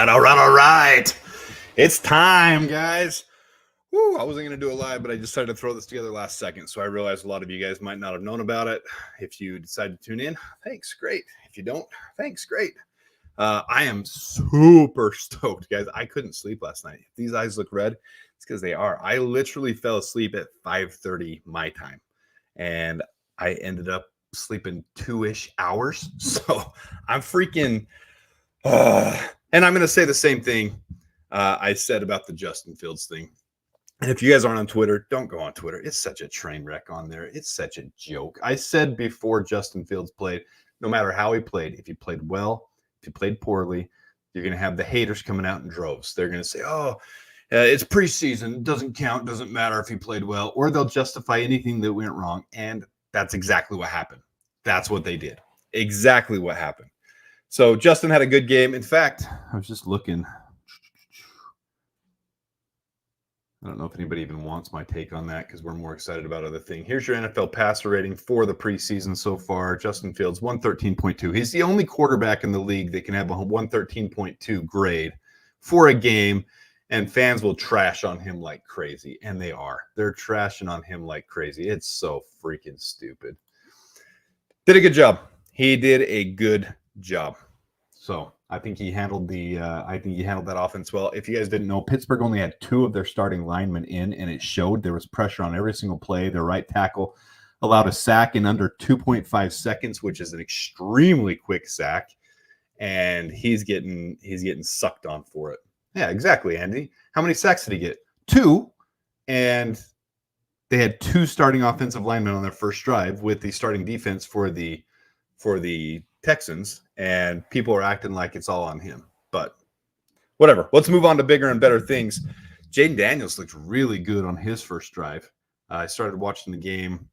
right. It's time, guys. Woo, I wasn't going to do it live, but I decided to throw this together last second. So I realized a lot of you guys might not have known about it. If you decide to tune in, thanks. Great. If you don't, thanks. Great. I am super stoked, guys. I couldn't sleep last night. If these eyes look red, it's because they are. I literally fell asleep at 5:30 my time, and I ended up sleeping 2-ish hours. So I'm freaking... and I'm going to say the same thing I said about the Justin Fields thing. And if you guys aren't on Twitter, don't go on Twitter. It's such a train wreck on there. It's such a joke. I said before Justin Fields played, no matter how he played, if he played well, if he played poorly, you're going to have the haters coming out in droves. They're going to say, it's preseason. It doesn't count. It doesn't matter if he played well. Or they'll justify anything that went wrong. And that's exactly what happened. That's what they did. Exactly what happened. So Justin had a good game. In fact, I was just looking. I don't know if anybody even wants my take on that because we're more excited about other things. Here's your NFL passer rating for the preseason so far. Justin Fields, 113.2. He's the only quarterback in the league that can have a 113.2 grade for a game, and fans will trash on him like crazy, and they are. They're trashing on him like crazy. It's so freaking stupid. Did a good job. He did a good job. So I think he handled that offense well. If you guys didn't know, Pittsburgh only had 2 of their starting linemen in, and it showed. There was pressure on every single play. Their right tackle allowed a sack in under 2.5 seconds, which is an extremely quick sack, and he's getting sucked on for it. Yeah, exactly, Andy. How many sacks did he get? 2, and they had 2 starting offensive linemen on their first drive with the starting defense for the Texans, and people are acting like it's all on him. But whatever. Let's move on to bigger and better things. Jaden Daniels looked really good on his first drive. I started watching the game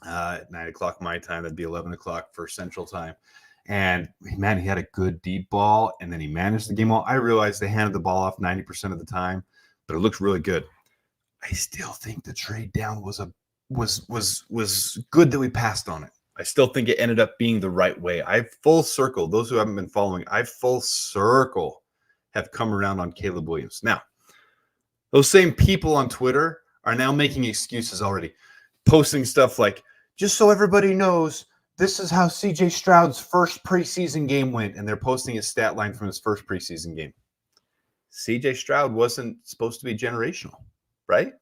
at 9 o'clock my time. That'd be 11 o'clock for Central Time. And, man, he had a good deep ball, and then he managed the game well. I realized they handed the ball off 90% of the time, but it looked really good. I still think the trade down was good that we passed on it. I still think it ended up being the right way. I've full circle. Those who haven't been following, I've full circle have come around on Caleb Williams. Now, those same people on Twitter are now making excuses already, posting stuff like, just so everybody knows, this is how CJ Stroud's first preseason game went. And they're posting his stat line from his first preseason game. CJ Stroud wasn't supposed to be generational, right?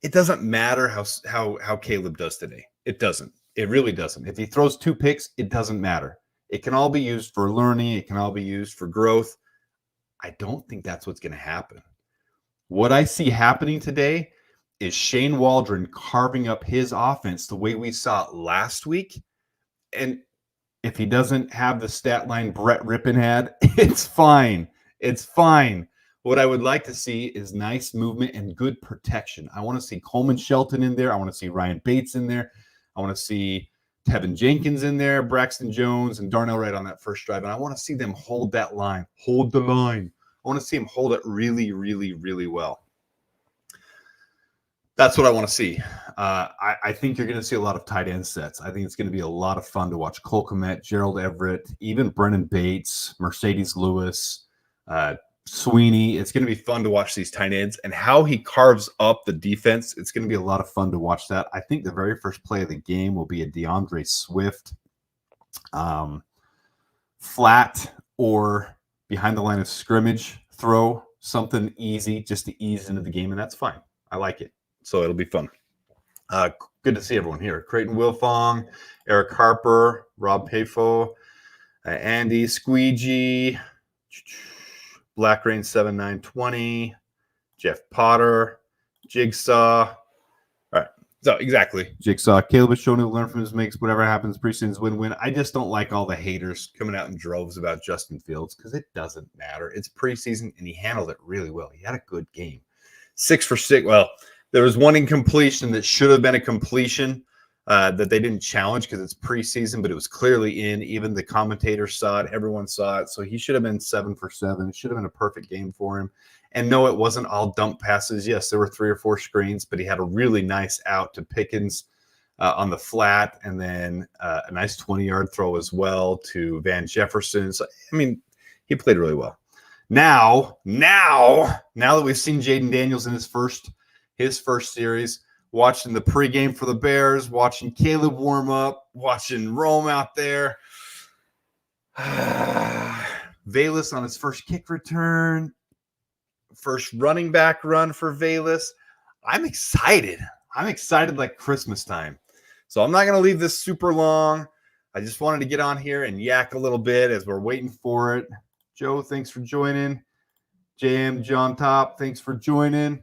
It doesn't matter how Caleb does today. It doesn't. It really doesn't. If he throws 2 picks, it doesn't matter. It can all be used for learning. It can all be used for growth. I don't think that's what's going to happen. What I see happening today is Shane Waldron carving up his offense the way we saw it last week. And if he doesn't have the stat line Brett Rippon had, it's fine. It's fine. What I would like to see is nice movement and good protection. I want to see Coleman Shelton in there. I want to see Ryan Bates in there. I want to see Tevin Jenkins in there, Braxton Jones, and Darnell Wright on that first drive. And I want to see them hold that line. Hold the line. I want to see them hold it really, really, really well. That's what I want to see. I think you're going to see a lot of tight end sets. I think it's going to be a lot of fun to watch Cole Kmet, Gerald Everett, even Brennan Bates, Mercedes Lewis, Sweeney. It's going to be fun to watch these tight ends and how he carves up the defense. It's going to be a lot of fun to watch that. I think the very first play of the game will be a DeAndre Swift flat or behind the line of scrimmage throw, something easy just to ease into the game, and that's fine. I like it. So it'll be fun. Good to see everyone here. Creighton Wilfong, Eric Harper, Rob Payfo, Andy Squeegee, Black Rain 7920, Jeff Potter, Jigsaw. All right. So exactly. Jigsaw. Caleb has shown he'll learn from his makes. Whatever happens, preseason's win-win. I just don't like all the haters coming out in droves about Justin Fields because it doesn't matter. It's preseason, and he handled it really well. He had a good game. 6 for 6. Well, there was one incompletion that should have been a completion that they didn't challenge because it's preseason, but it was clearly in. Even the commentators saw it. Everyone saw it. So he should have been 7 for 7. It should have been a perfect game for him. And no, it wasn't all dump passes. Yes, there were 3 or 4 screens, but he had a really nice out to Pickens on the flat, and then a nice 20-yard throw as well to Van Jefferson. So, I mean, he played really well. Now that we've seen Jaden Daniels in his first series, watching the pregame for the Bears, watching Caleb warm up, watching Rome out there. Velus on his first kick return, first running back run for Velus. I'm excited. I'm excited like Christmas time. So I'm not going to leave this super long. I just wanted to get on here and yak a little bit as we're waiting for it. Joe, thanks for joining. JM John Top, thanks for joining.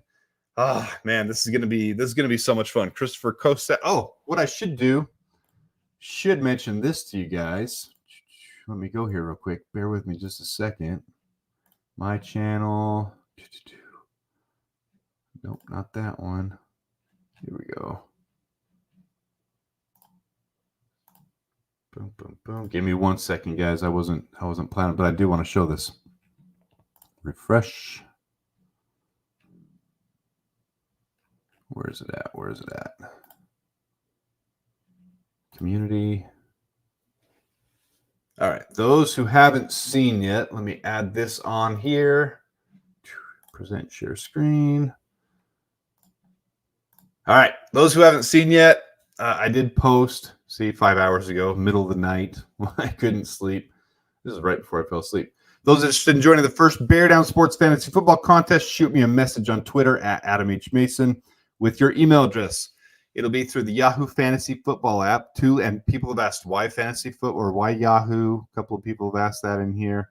Ah, man, this is gonna be so much fun. Christopher Costa. Oh, what I should mention this to you guys. Let me go here real quick. Bear with me just a second. My channel. Nope, not that one. Here we go. Boom, boom, boom. Give me 1 second, guys. I wasn't planning, but I do want to show this. Refresh. Where is it at? Community. All right. Those who haven't seen yet, let me add this on here. Present share screen. All right. Those who haven't seen yet, I did post, 5 hours ago, middle of the night when I couldn't sleep. This is right before I fell asleep. Those interested in joining the first Bear Down Sports Fantasy Football Contest, shoot me a message on Twitter at Adam H. Mason with your email address. It'll be through the Yahoo Fantasy Football app, too. And people have asked why Fantasy Foot or why Yahoo. A couple of people have asked that in here.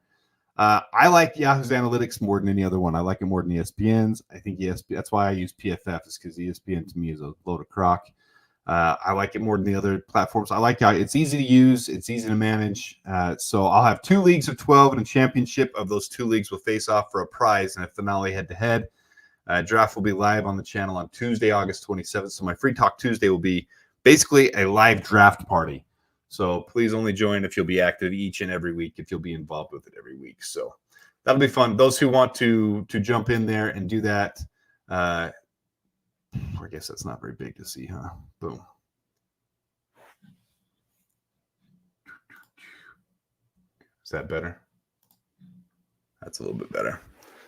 I like Yahoo's analytics more than any other one. I like it more than ESPN's. I think ESPN, that's why I use PFF, is because ESPN to me is a load of crock. I like it more than the other platforms. I like how it's easy to use. It's easy to manage. So I'll have 2 leagues of 12 and a championship. Of those 2 leagues will face off for a prize and a finale head-to-head. Draft will be live on the channel on Tuesday, August 27th. So my Free Talk Tuesday will be basically a live draft party. So please only join if you'll be active each and every week, if you'll be involved with it every week. So that'll be fun. Those who want to jump in there and do that, I guess that's not very big to see, huh? Boom. Is that better? That's a little bit better.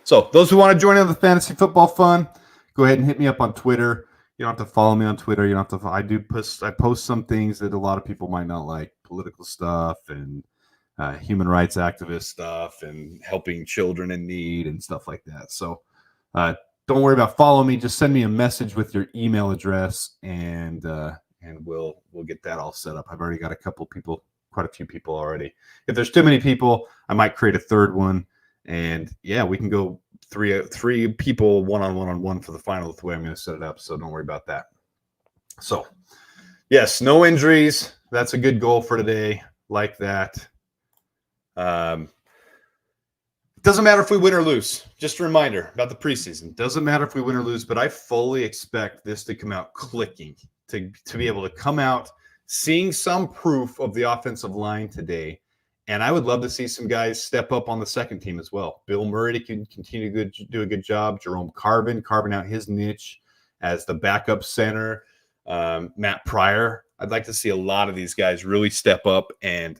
So those who want to join in the fantasy football fun, go ahead and hit me up on Twitter. You don't have to follow me on Twitter. You don't have to. I post some things that a lot of people might not like, political stuff and human rights activist stuff and helping children in need and stuff like that. So don't worry about following me. Just send me a message with your email address, and we'll get that all set up. I've already got quite a few people already. If there's too many people, I might create a third one, and yeah, we can go three people one-on-one for the final. The way I'm going to set it up, so don't worry about that. So yes, no injuries. That's a good goal for today. Like that. Doesn't matter if we win or lose. Just a reminder about the preseason. Doesn't matter if we win or lose, but I fully expect this to come out clicking, to be able to come out seeing some proof of the offensive line today. And I would love to see some guys step up on the second team as well. Bill Murray can continue to do a good job. Jerome carving out his niche as the backup center. Matt Pryor. I'd like to see a lot of these guys really step up and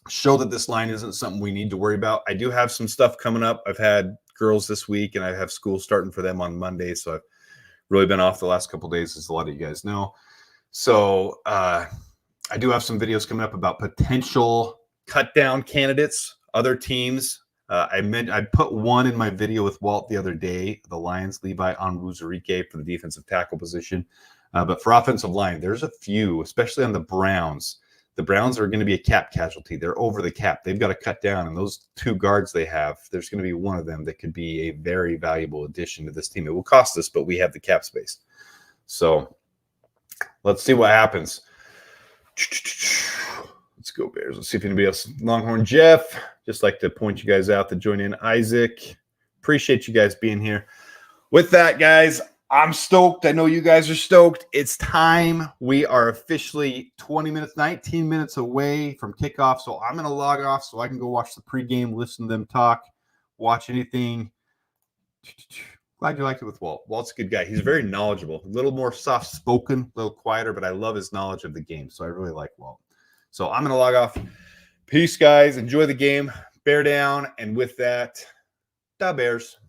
show that this line isn't something we need to worry about. I do have some stuff coming up. I've had girls this week, and I have school starting for them on Monday, so I've really been off the last couple of days, as a lot of you guys know. So I do have some videos coming up about potential cut down candidates, other teams. I put one in my video with Walt the other day, the Lions, Levi Onwuzurike for the defensive tackle position. But for offensive line, there's a few, especially on the Browns. The Browns are going to be a cap casualty. They're over the cap. They've got to cut down. And those 2 guards they have, there's going to be one of them that could be a very valuable addition to this team. It will cost us, but we have the cap space. So let's see what happens. Let's go Bears. Let's see if anybody else. Longhorn Jeff, just like to point you guys out to join in. Isaac, appreciate you guys being here. With that, guys, I'm stoked. I know you guys are stoked. It's time. We are officially 19 minutes away from kickoff. So I'm going to log off so I can go watch the pregame, listen to them talk, watch anything. Glad you liked it with Walt. Walt's a good guy. He's very knowledgeable, a little more soft-spoken, a little quieter, but I love his knowledge of the game. So I really like Walt. So I'm going to log off. Peace, guys. Enjoy the game. Bear down. And with that, Da Bears.